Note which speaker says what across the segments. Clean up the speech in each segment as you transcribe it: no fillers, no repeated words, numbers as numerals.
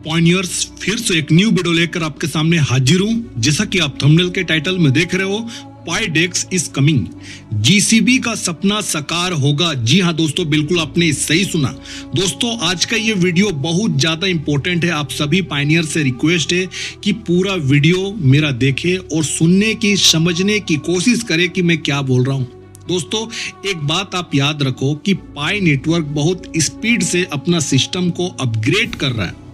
Speaker 1: पॉइनियर्स फिर से एक न्यू वीडियो लेकर आपके सामने हाजिर हूं। जैसा कि आप थंबनेल के टाइटल में देख रहे हो, पाईडेक्स इज कमिंग, जीसीबी का सपना साकार होगा। जी हां दोस्तों, बिल्कुल आपने सही सुना। दोस्तों आज का ये वीडियो बहुत ज्यादा इंपॉर्टेंट है। आप सभी पायनियर से रिक्वेस्ट है कि पूरा वीडियो मेरा देखें और सुनने की, समझने की कोशिश करें कि मैं क्या बोल रहा हूं। दोस्तों एक बात आप याद रखो कि पाई नेटवर्क बहुत स्पीड से अपना सिस्टम को अपग्रेड कर रहा है।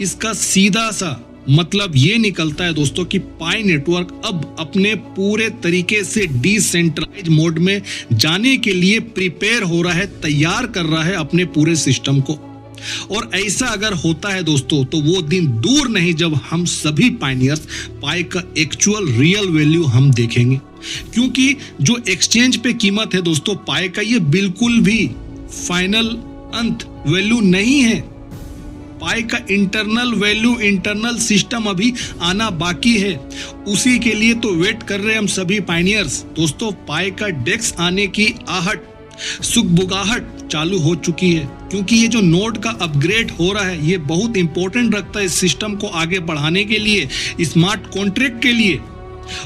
Speaker 1: इसका सीधा सा मतलब ये निकलता है दोस्तों कि पाई नेटवर्क अब अपने पूरे तरीके से डिसेंट्रलाइज मोड में जाने के लिए प्रिपेयर हो रहा है, तैयार कर रहा है अपने पूरे सिस्टम को। और ऐसा अगर होता है दोस्तों तो वो दिन दूर नहीं जब हम सभी पायनियर्स पाई का एक्चुअल रियल वैल्यू हम देखेंगे। क्योंकि जो एक्सचेंज पे कीमत है दोस्तों पाई का, ये बिल्कुल भी फाइनल अंत वैल्यू नहीं है। पाई का इंटरनल वैल्यू, इंटरनल सिस्टम अभी आना बाकी है। उसी के लिए तो वेट कर रहे हैं हम सभी पायनियर्स। दोस्तों पाई का डेक्स आने की आहट, सुगबुगाहट चालू हो चुकी है। क्योंकि ये जो नोड का अपग्रेड हो रहा है ये बहुत इंपॉर्टेंट रखता है इस सिस्टम को आगे बढ़ाने के लिए, स्मार्ट कॉन्ट्रैक्ट के लिए।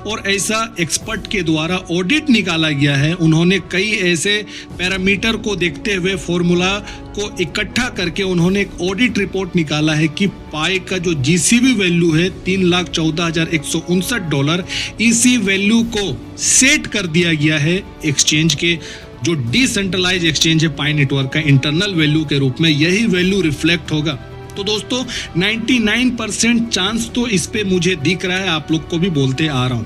Speaker 1: और ऐसा एक्सपर्ट के द्वारा ऑडिट निकाला गया है। उन्होंने कई ऐसे पैरामीटर को देखते हुए फॉर्मूला को इकट्ठा करके उन्होंने एक ऑडिट रिपोर्ट निकाला है कि पाई का जो जीसीबी वैल्यू है $3,14,159, इसी वैल्यू को सेट कर दिया गया है एक्सचेंज के, जो डिसेंट्रलाइज एक्सचेंज है पाई नेटवर्क का, इंटरनल वैल्यू के रूप में यही वैल्यू रिफ्लेक्ट होगा। तो दोस्तों 99% चांस तो इस पे मुझे दिख रहा है, आप लोग को भी बोलते आ रहा हूं।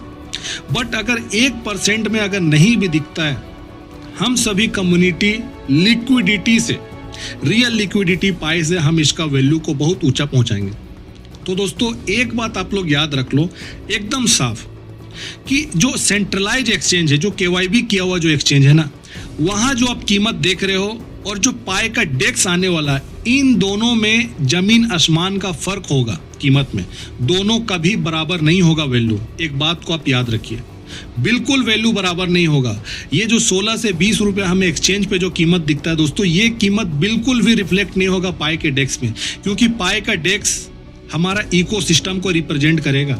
Speaker 1: बट अगर 1% में अगर नहीं भी दिखता है, हम सभी कम्युनिटी लिक्विडिटी से, रियल लिक्विडिटी पाई से हम इसका वैल्यू को बहुत ऊंचा पहुंचाएंगे। तो दोस्तों एक बात आप लोग याद रख लो एकदम साफ, कि जो सेंट्रलाइज एक्सचेंज है, जो केवाईबी किया हुआ जो एक्सचेंज है ना, वहां जो आप कीमत देख रहे हो और जो पाई का डेक्स आने वाला है, इन दोनों में जमीन आसमान का फर्क होगा कीमत में। दोनों कभी बराबर नहीं होगा वैल्यू। एक बात को आप याद रखिए, बिल्कुल वैल्यू बराबर नहीं होगा। ये जो 16 से 20 रुपए हमें एक्सचेंज पे जो कीमत दिखता है दोस्तों, ये कीमत बिल्कुल भी रिफ्लेक्ट नहीं होगा पाई के डेक्स में। क्योंकि पाई का डेक्स हमारा इकोसिस्टम को रिप्रेजेंट करेगा।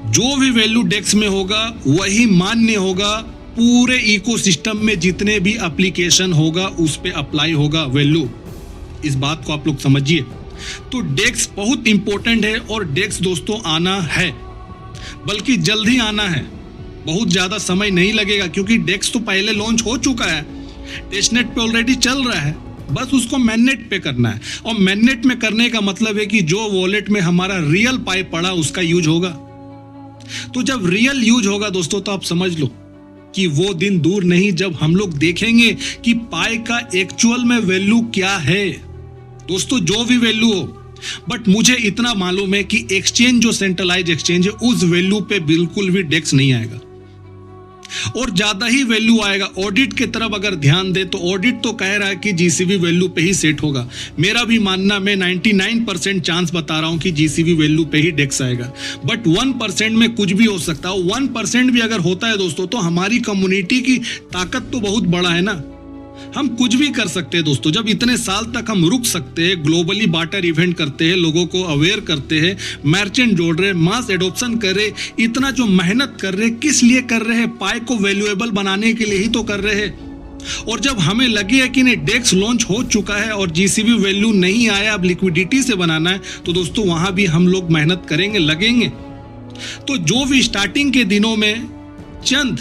Speaker 1: जो भी वैल्यू डेक्स में होगा वही मान्य होगा पूरे इकोसिस्टम में, जितने भी एप्लीकेशन होगा उस पे अप्लाई होगा वैल्यू। इस बात को आप लोग समझिए। तो डेक्स बहुत इंपॉर्टेंट है और डेक्स दोस्तों आना है, बल्कि जल्द ही आना है, बहुत ज्यादा समय नहीं लगेगा। क्योंकि डेक्स तो पहले लॉन्च हो चुका है, टेस्टनेट पे ऑलरेडी चल रहा है, बस उसको मैननेट पे करना है। और मैननेट में करने का मतलब है कि जो वॉलेट में हमारा रियल पाई पड़ा उसका यूज होगा। तो जब रियल यूज होगा दोस्तों तो आप समझ लो कि वो दिन दूर नहीं जब हम लोग देखेंगे कि पाई का एक्चुअल में वैल्यू क्या है। दोस्तों जो भी वैल्यू हो, बट मुझे इतना मालूम है कि एक्सचेंज जो सेंट्रलाइज एक्सचेंज है उस वैल्यू पे बिल्कुल भी डेक्स नहीं आएगा और ज्यादा ही वैल्यू आएगा। ऑडिट की तरफ अगर ध्यान दे तो ऑडिट तो कह रहा है कि जीसीबी वैल्यू पे ही सेट होगा। मेरा भी मानना, मैं 99% चांस बता रहा हूं कि जीसीबी वैल्यू पे ही डेक्स आएगा। बट 1% में कुछ भी हो सकता है। 1% भी अगर होता है दोस्तों तो हमारी कम्युनिटी की ताकत तो बहुत बड़ा है ना, हम कुछ भी कर सकते हैं दोस्तों। जब इतने साल तक हम रुक सकते हैं, ग्लोबली बार्टर इवेंट करते हैं, लोगों को अवेयर करते हैं, मर्चेंट जोड़ रहे, मास एडॉप्शन कर रहे, इतना जो मेहनत कर रहे, किस लिए कर रहे हैं? पाई को वैल्यूएबल बनाने के लिए ही तो कर रहे हैं। और जब हमें लगे है कि नहीं डेक्स लॉन्च हो चुका है और जीसीबी वैल्यू नहीं आया, अब लिक्विडिटी से बनाना है, तो दोस्तों वहां भी हम लोग मेहनत करेंगे, लगेंगे। तो जो भी स्टार्टिंग के दिनों में चंद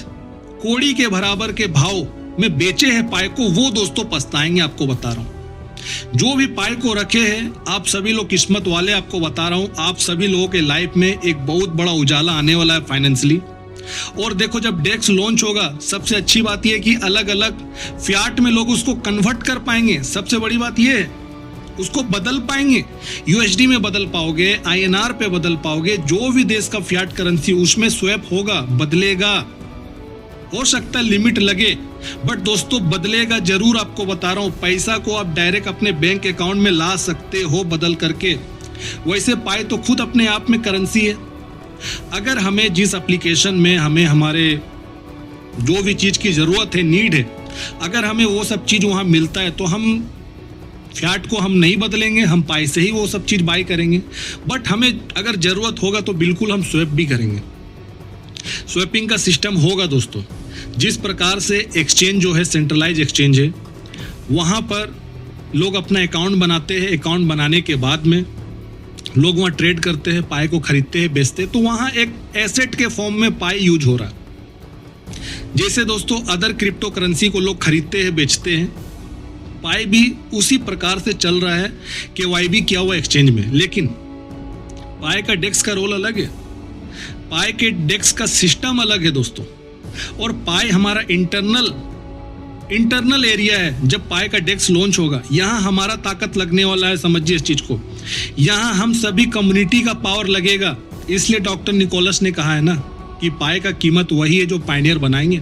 Speaker 1: कोड़ी के बराबर के भाव में बेचे हैं पाई को, वो दोस्तों पछताएंगे, आपको बता रहा हूं। जो भी पाई को रखे हैं आप सभी लोग किस्मत वाले, आपको बता रहा हूं, आप सभी लोगों के लाइफ में एक बहुत बड़ा उजाला आने वाला है फाइनेंशियली। और देखो जब डेक्स लॉन्च होगा, सबसे अच्छी बात यह है कि अलग अलग फियाट में लोग उसको कन्वर्ट कर पाएंगे। सबसे बड़ी बात यह है उसको बदल पाएंगे, यूएसडी में बदल पाओगे, आईएनआर पे बदल पाओगे। जो भी देश का फियाट करेंसी उसमें स्वैप होगा, बदलेगा। हो सकता है लिमिट लगे, बट दोस्तों बदलेगा जरूर, आपको बता रहा हूं। पैसा को आप डायरेक्ट अपने बैंक अकाउंट में ला सकते हो बदल करके। वैसे पाई तो खुद अपने आप में करेंसी है। अगर हमें जिस एप्लीकेशन में हमें हमारे जो भी चीज की जरूरत है, नीड है, अगर हमें वो सब चीज वहां मिलता है तो हम फियाट को हम नहीं बदलेंगे, हम पाई से ही वो सब चीज़ बाई करेंगे। बट हमें अगर ज़रूरत होगा तो बिल्कुल हम स्वैप भी करेंगे। स्वैपिंग का सिस्टम होगा दोस्तों। जिस प्रकार से एक्सचेंज जो है सेंट्रलाइज एक्सचेंज है, वहाँ पर लोग अपना अकाउंट बनाते हैं। अकाउंट बनाने के बाद में लोग वहाँ ट्रेड करते हैं, पाई को खरीदते हैं, बेचते हैं। तो वहाँ एक एसेट के फॉर्म में पाई यूज हो रहा है। जैसे दोस्तों अदर क्रिप्टो करेंसी को लोग खरीदते हैं, बेचते हैं, पाई भी उसी प्रकार से चल रहा है। KYB किया हुआ एक्सचेंज में। लेकिन पाई का डेक्स का रोल अलग है, पाई के डेक्स का सिस्टम अलग है दोस्तों। और पाई हमारा इंटरनल एरिया है। जब पाई का डेक्स लॉन्च होगा, यहाँ हमारा ताकत लगने वाला है। समझिए इस चीज को, यहाँ हम सभी कम्युनिटी का पावर लगेगा। इसलिए डॉक्टर निकोलस ने कहा है ना कि पाई का कीमत वही है जो पायनियर बनाएंगे।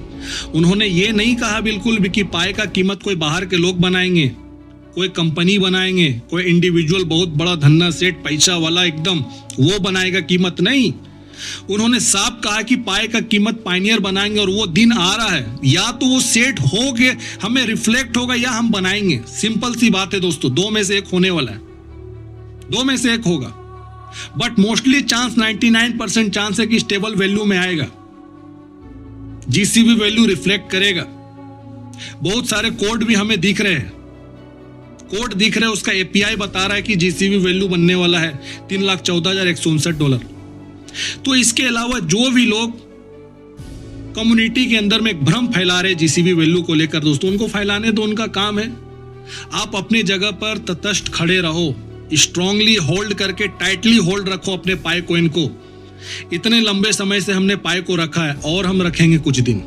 Speaker 1: उन्होंने ये नहीं कहा बिल्कुल भी कि पाई का कीमत कोई बाहर के लोग बनाएंगे, कोई कंपनी बनाएंगे, कोई इंडिविजुअल बहुत बड़ा धन्ना सेठ पैसा वाला एकदम वो बनाएगा कीमत। नहीं, उन्होंने साफ कहा कि पाई का कीमत पायनियर बनाएंगे। और वो दिन आ रहा है, या तो वो सेट हो के हमें रिफ्लेक्ट होगा या हम बनाएंगे। सिंपल सी बात है दोस्तों, दो में से एक होने वाला है, दो में से एक होगा। बट मोस्टली चांस 99% चांस है कि स्टेबल वैल्यू में आएगा, जीसीबी वैल्यू रिफ्लेक्ट करेगा। बहुत सारे कोड भी हमें दिख रहे हैं, कोड दिख रहे हैं, उसका एपीआई बता रहा है कि जीसीबी वैल्यू बनने वाला है $3,14,159। तो इसके अलावा जो भी लोग कम्युनिटी के अंदर में एक भ्रम फैला रहे जीसीबी वैल्यू को लेकर दोस्तों, उनको फैलाने दो, उनका काम है। आप अपनी जगह पर तटस्थ खड़े रहो, स्ट्रांगली होल्ड करके टाइटली होल्ड रखो अपने पाई कॉइन को। इतने लंबे समय से हमने पाई को रखा है और हम रखेंगे कुछ दिन।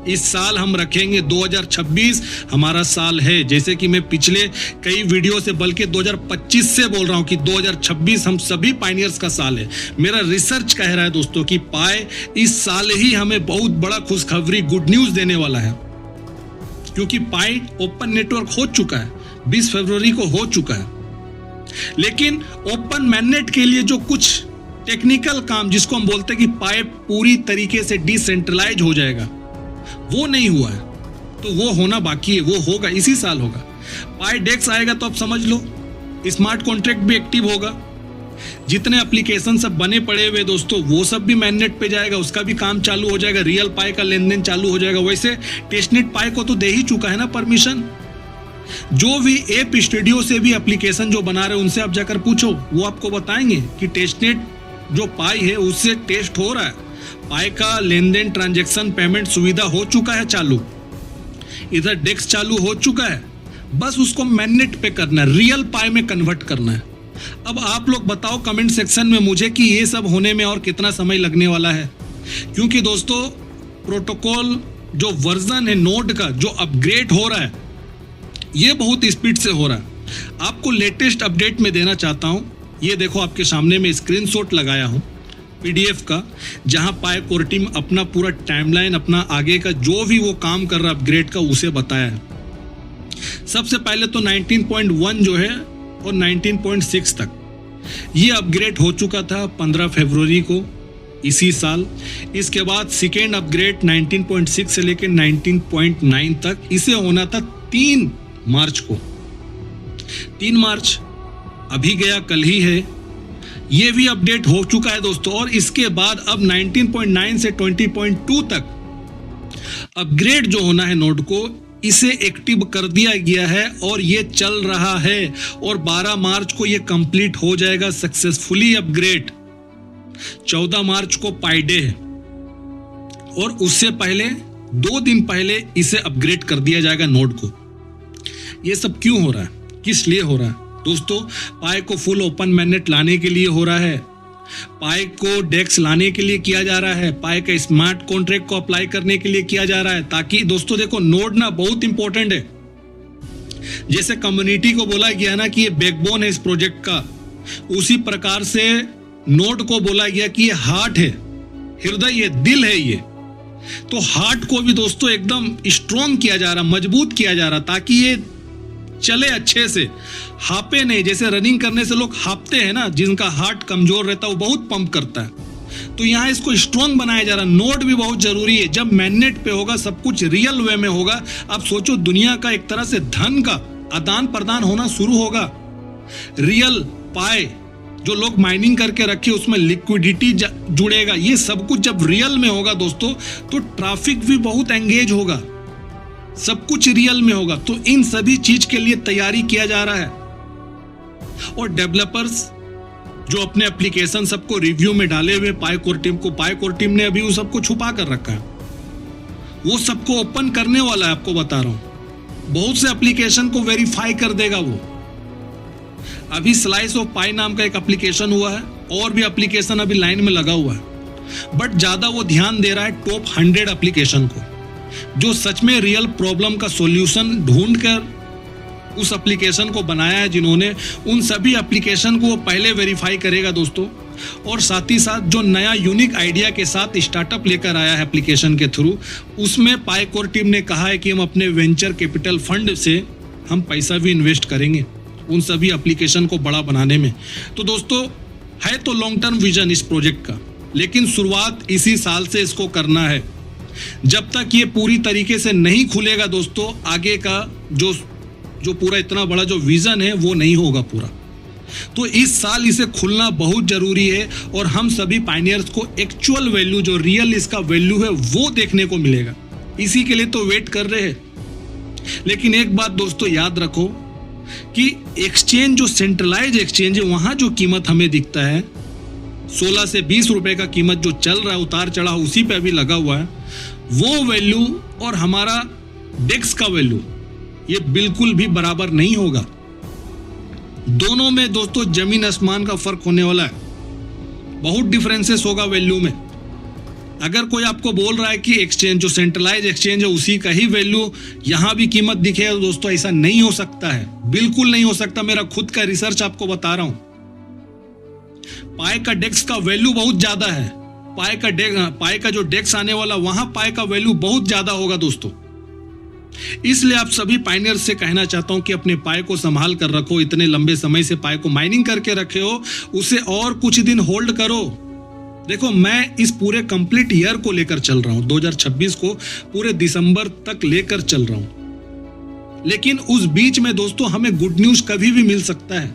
Speaker 1: इस साल हम रखेंगे, 2026 हमारा साल है। जैसे कि मैं पिछले कई वीडियो से, बल्कि 2025 से बोल रहा हूं कि 2026 हम सभी पायनियर्स का साल है। मेरा रिसर्च कह रहा है दोस्तों कि पाई इस साल ही हमें बहुत बड़ा खुशखबरी, गुड न्यूज देने वाला है। क्योंकि पाई ओपन नेटवर्क हो चुका है, 20 फरवरी को हो चुका है। लेकिन ओपन मैननेट के लिए जो कुछ टेक्निकल काम, जिसको हम बोलते हैं कि पाई पूरी तरीके से डिसेंट्रलाइज हो जाएगा, वो नहीं हुआ है। तो वो होना बाकी है, वो होगा, इसी साल होगा। पाई डेक्स आएगा तो आप समझ लो स्मार्ट कॉन्ट्रैक्ट भी एक्टिव होगा। जितने एप्लीकेशन सब बने पड़े हुए दोस्तों, वो सब भी मैननेट पे जाएगा, उसका भी काम चालू हो जाएगा, रियल पाई का लेन देन चालू हो जाएगा। वैसे टेस्टनेट पाई को तो दे ही चुका है ना परमिशन। जो भी ऐप स्टूडियो से भी एप्लीकेशन जो बना रहे, उनसे आप जाकर पूछो, वो आपको बताएंगे कि टेस्टनेट जो पाई है उससे टेस्ट हो रहा है, पाई का लेन देन, ट्रांजैक्शन, पेमेंट सुविधा हो चुका है चालू, इधर डेक्स चालू हो चुका है। बस उसको मैननेट पे करना है, रियल पाई में कन्वर्ट करना है। अब आप लोग बताओ कमेंट सेक्शन में मुझे कि ये सब होने में और कितना समय लगने वाला है। क्योंकि दोस्तों प्रोटोकॉल जो वर्जन है नोड का, जो अपग्रेड हो रहा है, ये बहुत स्पीड से हो रहा है। आपको लेटेस्ट अपडेट में देना चाहता हूं। ये देखो आपके सामने में स्क्रीनशॉट लगाया हूं पीडीएफ का, जहां पाई कोर टीम अपना पूरा टाइमलाइन, अपना आगे का जो भी वो काम कर रहा है अपग्रेड का, उसे बताया है। सबसे पहले तो 19.1 जो है और 19.6 तक ये अपग्रेड हो चुका था 15 फरवरी को इसी साल। इसके बाद सेकेंड अपग्रेड 19.6 से लेकर 19.9 तक, इसे होना था 3 मार्च को। 3 मार्च अभी गया, कल ही है। ये भी अपडेट हो चुका है दोस्तों। और इसके बाद अब 19.9 से 20.2 तक अपग्रेड जो होना है नोड को, इसे एक्टिव कर दिया गया है और ये चल रहा है। और 12 मार्च को ये कंप्लीट हो जाएगा सक्सेसफुली अपग्रेड। 14 मार्च को पाई डे है और उससे पहले 2 दिन पहले इसे अपग्रेड कर दिया जाएगा नोड को। ये सब क्यों हो रहा है, किस लिए हो रहा है दोस्तों? पाई को फुल ओपन मैननेट लाने के लिए हो रहा है, पाई को डेक्स लाने के लिए किया जा रहा है, पाई का स्मार्ट कॉन्ट्रैक्ट को अप्लाई करने के लिए किया जा रहा है। ताकि दोस्तों देखो, नोड ना बहुत इंपॉर्टेंट है। जैसे कम्युनिटी को बोला गया ना कि ये बैकबोन है इस प्रोजेक्ट का, उसी प्रकार से नोड को बोला गया कि ये हार्ट है, हृदय है, दिल है ये। तो हार्ट को भी दोस्तों एकदम स्ट्रॉन्ग किया जा रहा, मजबूत किया जा रहा, ताकि ये चले अच्छे से, हापे नहीं। जैसे रनिंग करने से लोग हापते हैं ना, जिनका हार्ट कमजोर रहता है वो बहुत पंप करता है। तो यहाँ इसको स्ट्रॉन्ग बनाया जा रहा। नोड भी बहुत जरूरी है। जब मैननेट पे होगा, सब कुछ रियल वे में होगा। आप सोचो, दुनिया का एक तरह से धन का आदान प्रदान होना शुरू होगा। रियल पाई जो लोग माइनिंग करके रखे उसमें लिक्विडिटी जुड़ेगा। ये सब कुछ जब रियल में होगा दोस्तों तो ट्रैफिक भी बहुत एंगेज होगा, सब कुछ रियल में होगा। तो इन सभी चीज के लिए तैयारी किया जा रहा है। और डेवलपर्स जो अपने एप्लीकेशन सबको रिव्यू में डाले हुए पाईकोर टीम ने अभी उस सबको छुपा कर रखा है, वो सबको ओपन करने वाला है। आपको बता रहा हूं, बहुत से एप्लीकेशन को वेरीफाई कर देगा वो। अभी स्लाइस ऑफ पाई नाम का एक एप्लीकेशन हुआ है, और भी एप्लीकेशन अभी लाइन में लगा हुआ है, बट ज्यादा वो ध्यान दे रहा है टॉप 100 एप्लीकेशन को, जो सच में रियल प्रॉब्लम का सॉल्यूशन ढूंढकर उस एप्लीकेशन को बनाया है जिन्होंने। उन सभी एप्लीकेशन को वो पहले वेरीफाई करेगा दोस्तों। और साथ ही साथ जो नया यूनिक आइडिया के साथ स्टार्टअप लेकर आया है एप्लीकेशन के थ्रू, उसमें पाईकोर टीम ने कहा है कि हम अपने वेंचर कैपिटल फंड से हम पैसा भी इन्वेस्ट करेंगे उन सभी एप्लीकेशन को बड़ा बनाने में। तो दोस्तों है तो लॉन्ग टर्म विजन इस प्रोजेक्ट का, लेकिन शुरुआत इसी साल से इसको करना है। जब तक ये पूरी तरीके से नहीं खुलेगा दोस्तों, आगे का जो पूरा इतना बड़ा जो विजन है वो नहीं होगा पूरा। तो इस साल इसे खुलना बहुत जरूरी है, और हम सभी पायनियर्स को एक्चुअल वैल्यू जो रियल इसका वैल्यू है वो देखने को मिलेगा। इसी के लिए तो वेट कर रहे हैं। लेकिन एक बात दोस्तों याद रखो कि एक्सचेंज जो सेंट्रलाइज एक्सचेंज है वहां जो कीमत हमें दिखता है 16 से 20 रुपए का कीमत जो चल रहा है, उतार चढ़ाव उसी पे अभी लगा हुआ है, वो वैल्यू और हमारा डेक्स का वैल्यू ये बिल्कुल भी बराबर नहीं होगा। दोनों में दोस्तों जमीन आसमान का फर्क होने वाला है, बहुत डिफरेंसेस होगा वैल्यू में। अगर कोई आपको बोल रहा है कि एक्सचेंज जो सेंट्रलाइज एक्सचेंज है उसी का ही वैल्यू यहां भी कीमत दिखे, दोस्तों ऐसा नहीं हो सकता है, बिल्कुल नहीं हो सकता। मेरा खुद का रिसर्च आपको बता रहा हूं। पाई का डेक्स का वैल्यू बहुत ज्यादा है, पाई का जो डेक्स आने वाला वहां पाई का वैल्यू बहुत ज्यादा होगा दोस्तों। इसलिए आप सभी पायनियर्स से कहना चाहता हूं कि अपने पाई को संभाल कर रखो। इतने लंबे समय से पाई को माइनिंग करके रखे हो, उसे और कुछ दिन होल्ड करो। देखो मैं इस पूरे कंप्लीट ईयर को लेकर चल रहा हूं, 2026 को पूरे दिसंबर तक लेकर चल रहा हूं। लेकिन उस बीच में दोस्तों हमें गुड न्यूज कभी भी मिल सकता है,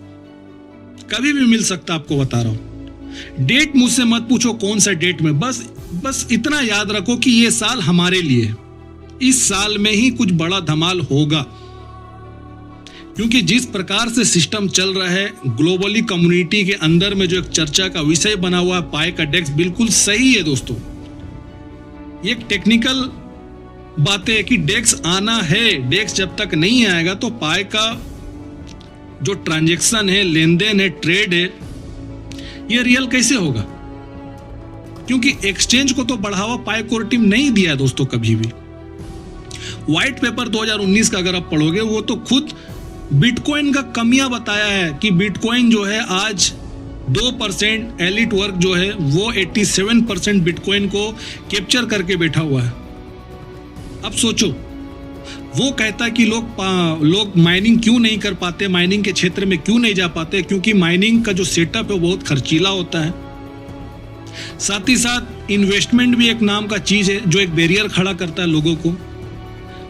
Speaker 1: कभी भी मिल सकता, आपको बता रहा हूं। डेट मुझसे मत पूछो कौन सा डेट में, बस इतना याद रखो कि ये साल हमारे लिए, इस साल में ही कुछ बड़ा धमाल होगा। क्योंकि जिस प्रकार से सिस्टम चल रहा है ग्लोबली कम्युनिटी के अंदर में, जो एक चर्चा का विषय बना हुआ है पाई का डेक्स, बिल्कुल सही है दोस्तों। ये एक टेक्निकल बातें है कि डेक्स आना है, डेक्स जब तक नहीं आएगा तो पाई का जो ट्रांजैक्शन है, लेन देन है, ट्रेड है, ये रियल कैसे होगा? क्योंकि एक्सचेंज को तो बढ़ावा पाईकोर टीम नहीं दिया दोस्तों कभी भी। व्हाइट पेपर 2019 का अगर आप पढ़ोगे, वो तो खुद बिटकॉइन का कमियां बताया है कि बिटकॉइन जो है आज 2%, एलिट वर्क जो है वो 87% बिटकॉइन को कैप्चर करके बैठा हुआ है। अब सोचो, वो कहता है कि लोग माइनिंग क्यों नहीं कर पाते, माइनिंग के क्षेत्र में क्यों नहीं जा पाते, क्योंकि माइनिंग का जो सेटअप है वो बहुत खर्चीला होता है। साथ ही साथ इन्वेस्टमेंट भी एक नाम का चीज है जो एक बैरियर खड़ा करता है लोगों को।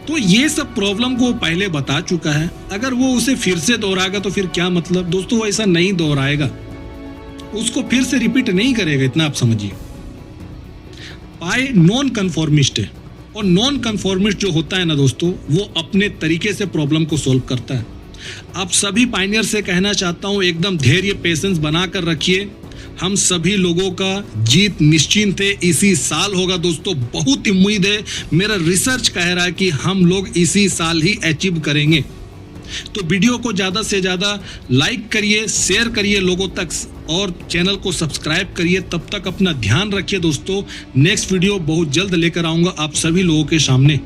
Speaker 1: तो ये सब प्रॉब्लम को वो पहले बता चुका है। अगर वो उसे फिर से दोहराएगा तो फिर क्या मतलब दोस्तों, वो ऐसा नहीं दोहराएगा, उसको फिर से रिपीट नहीं करेगा, इतना आप समझिए। पाई नॉन कन्फॉर्मिस्ट है, और नॉन कन्फॉर्मिस्ट जो होता है ना दोस्तों, वो अपने तरीके से प्रॉब्लम को सोल्व करता है। आप सभी पायनियर से कहना चाहता हूं, एकदम धैर्य, पेशेंस बनाकर रखिए। हम सभी लोगों का जीत निश्चिंत है, इसी साल होगा दोस्तों। बहुत उम्मीद है, मेरा रिसर्च कह रहा है कि हम लोग इसी साल ही अचीव करेंगे। तो वीडियो को ज़्यादा से ज़्यादा लाइक करिए, शेयर करिए लोगों तक, और चैनल को सब्सक्राइब करिए। तब तक अपना ध्यान रखिए दोस्तों। नेक्स्ट वीडियो बहुत जल्द लेकर आऊँगा आप सभी लोगों के सामने।